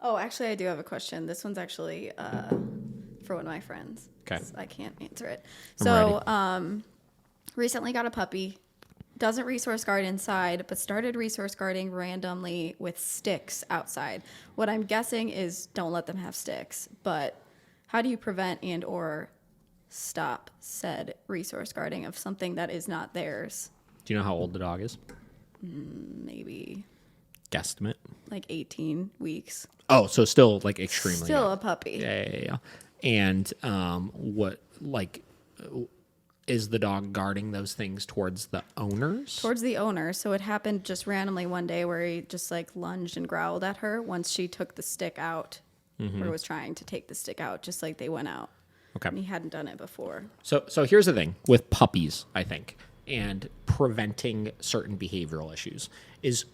Oh, actually, I do have a question. This one's actually for one of my friends. Okay. I can't answer it. I'm So, recently got a puppy. Doesn't resource guard inside, but started resource guarding randomly with sticks outside. What I'm guessing is don't let them have sticks. But how do you prevent and or stop said resource guarding of something that is not theirs? Do you know how old the dog is? Maybe Guesstimate. like 18 weeks. Oh, so still like extremely Still young. a puppy. Yeah. And what like is the dog guarding those things towards the owners? Towards the owner. So it happened just randomly one day where he just like lunged and growled at her once she took the stick out or was trying to take the stick out, just like they went out. Okay. And he hadn't done it before. So here's the thing with puppies, I think, and preventing certain behavioral issues is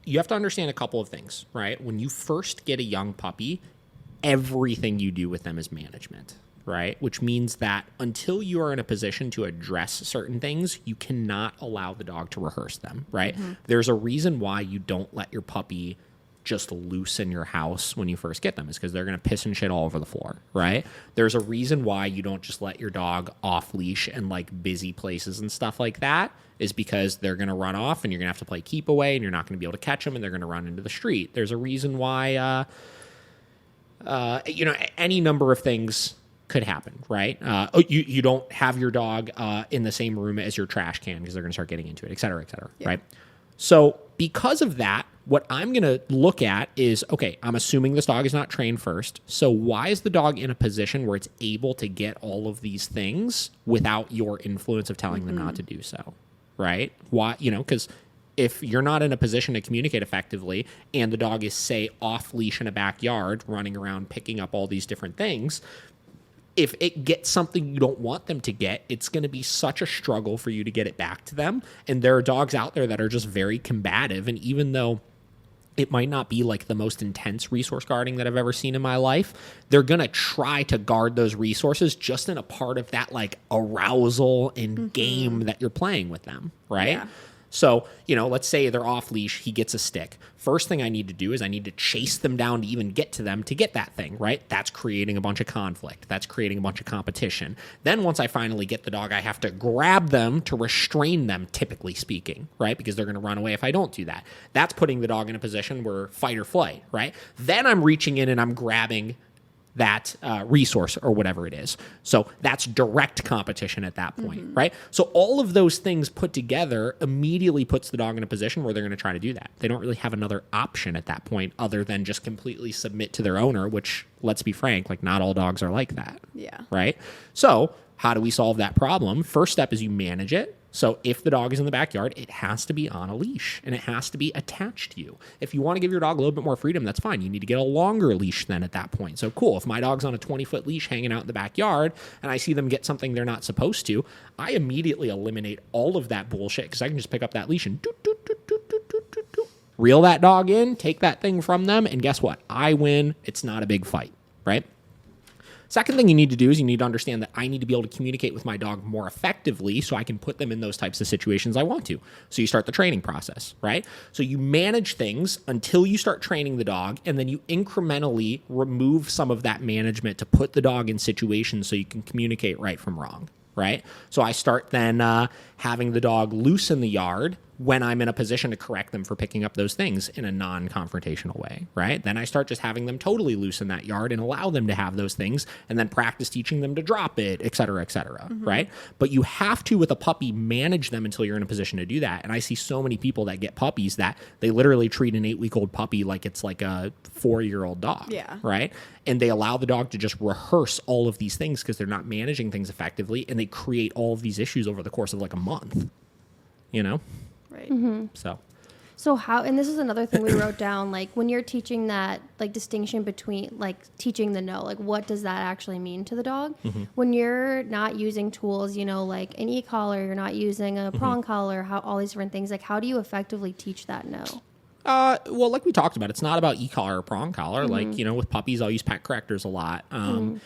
you have to understand a couple of things, right? When you first get a young puppy, everything you do with them is management, right? Which means that until you are in a position to address certain things, you cannot allow the dog to rehearse them, right? There's a reason why you don't let your puppy just loose in your house when you first get them, is because they're going to piss and shit all over the floor, right? There's a reason why you don't just let your dog off leash in like busy places and stuff like that, is because they're going to run off and you're going to have to play keep away and you're not going to be able to catch them and they're going to run into the street. There's a reason why, any number of things could happen, right? You don't have your dog in the same room as your trash can because they're going to start getting into it, et cetera, Yeah. right? So because of that, what I'm going to look at is, okay, I'm assuming this dog is not trained first. So why is the dog in a position where it's able to get all of these things without your influence of telling them not to do so, right? Why, because if you're not in a position to communicate effectively and the dog is, say, off leash in a backyard, running around picking up all these different things, if it gets something you don't want them to get, it's going to be such a struggle for you to get it back to them. And there are dogs out there that are just very combative. And even though it might not be like the most intense resource guarding that I've ever seen in my life, they're going to try to guard those resources just in a part of that like arousal and game that you're playing with them, right? Yeah. So, let's say they're off leash, he gets a stick. First thing I need to do is I need to chase them down to even get to them to get that thing, right? That's creating a bunch of conflict. That's creating a bunch of competition. Then once I finally get the dog, I have to grab them to restrain them, typically speaking, right? Because they're going to run away if I don't do that. That's putting the dog in a position where fight or flight, right? Then I'm reaching in and I'm grabbing that resource or whatever it is. So that's direct competition at that point, right? So all of those things put together immediately puts the dog in a position where they're going to try to do that. They don't really have another option at that point other than just completely submit to their owner, which, let's be frank, like not all dogs are like that. Yeah. Right? So how do we solve that problem? First step is you manage it. So if the dog is in the backyard, it has to be on a leash and it has to be attached to you. If you want to give your dog a little bit more freedom, that's fine. You need to get a longer leash then at that point. So cool. If my dog's on a 20-foot leash hanging out in the backyard and I see them get something they're not supposed to, I immediately eliminate all of that bullshit because I can just pick up that leash and reel that dog in, take that thing from them, and guess what? I win. It's not a big fight, right? Second thing you need to do is you need to understand that I need to be able to communicate with my dog more effectively so I can put them in those types of situations I want to. So you start the training process, right? So you manage things until you start training the dog, and then you incrementally remove some of that management to put the dog in situations so you can communicate right from wrong, right? So I start then having the dog loose in the yard when I'm in a position to correct them for picking up those things in a non-confrontational way, right? Then I start just having them totally loose in that yard and allow them to have those things and then practice teaching them to drop it, et cetera, right? But you have to, with a puppy, manage them until you're in a position to do that. And I see so many people that get puppies that they literally treat an 8-week-old puppy like it's like a 4-year-old dog, right? And they allow the dog to just rehearse all of these things because they're not managing things effectively, and they create all of these issues over the course of like a month, Right. So how, and this is another thing we wrote down, like when you're teaching that like distinction between like teaching the no, like what does that actually mean to the dog? When you're not using tools, like an e-collar, you're not using a prong collar, how all these different things, like how do you effectively teach that no? Well, like we talked about, it's not about e-collar or prong collar. Like, with puppies, I'll use pet correctors a lot. I'll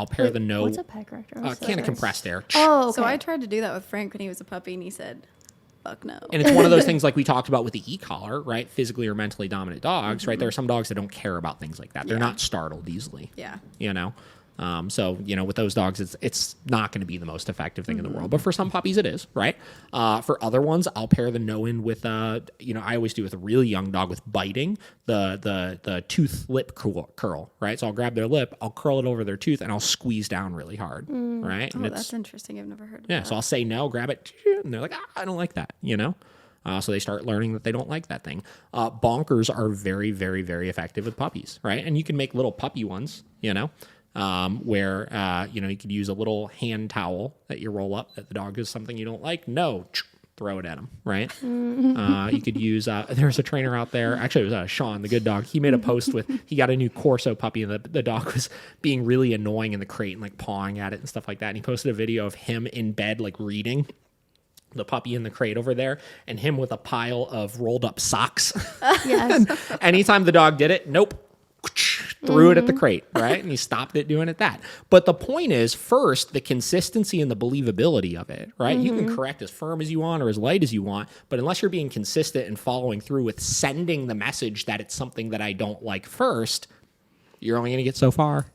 pair the no. What's a pet corrector? Can of compressed air. Oh, okay. So I tried to do that with Frank when he was a puppy, and he said, fuck no. And it's one of those things like we talked about with the e-collar, right? Physically or mentally dominant dogs, right? There are some dogs that don't care about things like that. They're not startled easily. Yeah. You know? So, with those dogs, it's not going to be the most effective thing in the world. But for some puppies, it is, right? For other ones, I'll pair the no in with, I always do with a really young dog with biting, the tooth lip curl, right? So I'll grab their lip, I'll curl it over their tooth, and I'll squeeze down really hard, right? Oh, And that's interesting. I've never heard of yeah, that. so I'll say no, grab it, and they're like, I don't like that, So they start learning that they don't like that thing. Bonkers are very, very, very effective with puppies, right? And you can make little puppy ones, where, you could use a little hand towel that you roll up that the dog is something you don't like. No, throw it at him, right? You could use, there's a trainer out there. Actually, it was Sean, the good dog. He made a post he got a new Corso puppy, and the dog was being really annoying in the crate and like pawing at it and stuff like that. And he posted a video of him in bed, like reading, the puppy in the crate over there, and him with a pile of rolled up socks. Yes. Anytime the dog did it, nope. Threw it at the crate, right? And he stopped it doing it that. But the point is, first, the consistency and the believability of it, right? You can correct as firm as you want or as light as you want, but unless you're being consistent and following through with sending the message that it's something that I don't like first, you're only going to get so far,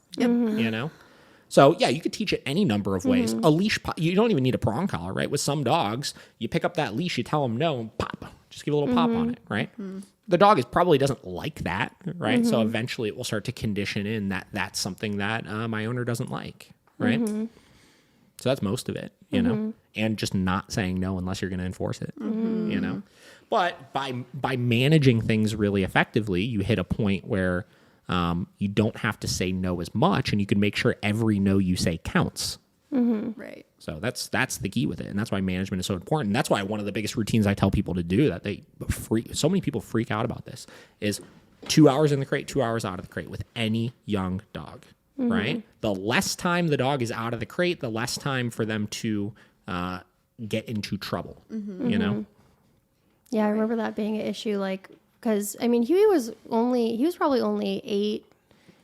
So, yeah, you could teach it any number of ways. A leash, you don't even need a prong collar, right? With some dogs, you pick up that leash, you tell them no, and pop. Just give a little pop on it, right? The dog probably doesn't like that, right? So eventually it will start to condition in that that's something that my owner doesn't like, right? So that's most of it, and just not saying no unless you're going to enforce it, But by managing things really effectively, you hit a point where you don't have to say no as much, and you can make sure every no you say counts. Right. So that's the key with it, and that's why management is so important. That's why one of the biggest routines I tell people to do that so many people freak out about this is 2 hours in the crate, 2 hours out of the crate with any young dog, right? The less time the dog is out of the crate, the less time for them to get into trouble, Yeah, I remember that being an issue, because, Huey was probably only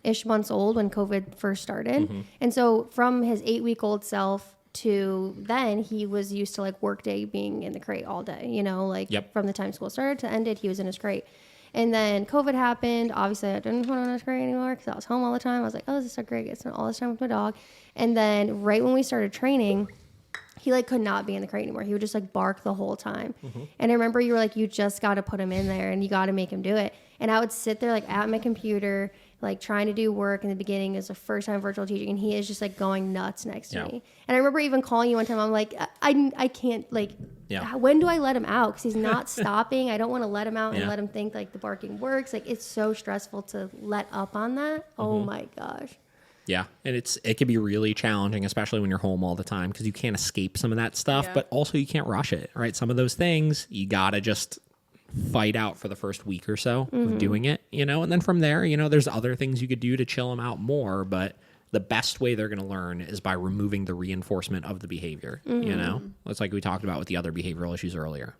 8-ish months old when COVID first started. And so from his 8-week-old self to then, he was used to work day being in the crate all day, from the time school started to ended, he was in his crate. And then COVID happened. Obviously, I didn't want to in his crate anymore because I was home all the time. I was like, oh, this is so great. Get all this time with my dog. And then right when we started training, he could not be in the crate anymore. He would just bark the whole time. And I remember you were like, you just got to put him in there and you got to make him do it. And I would sit there at my computer, trying to do work in the beginning. It was the first time virtual teaching, and he is just going nuts next to me. And I remember even calling you one time. I'm like, I can't when do I let him out? Because he's not stopping. I don't want to let him out and let him think the barking works. It's so stressful to let up on that. Oh my gosh. Yeah, and it can be really challenging, especially when you're home all the time, because you can't escape some of that stuff, but also you can't rush it, right? Some of those things you gotta just fight out for the first week or so of doing it, and then from there, there's other things you could do to chill them out more, but the best way they're going to learn is by removing the reinforcement of the behavior, It's like we talked about with the other behavioral issues earlier.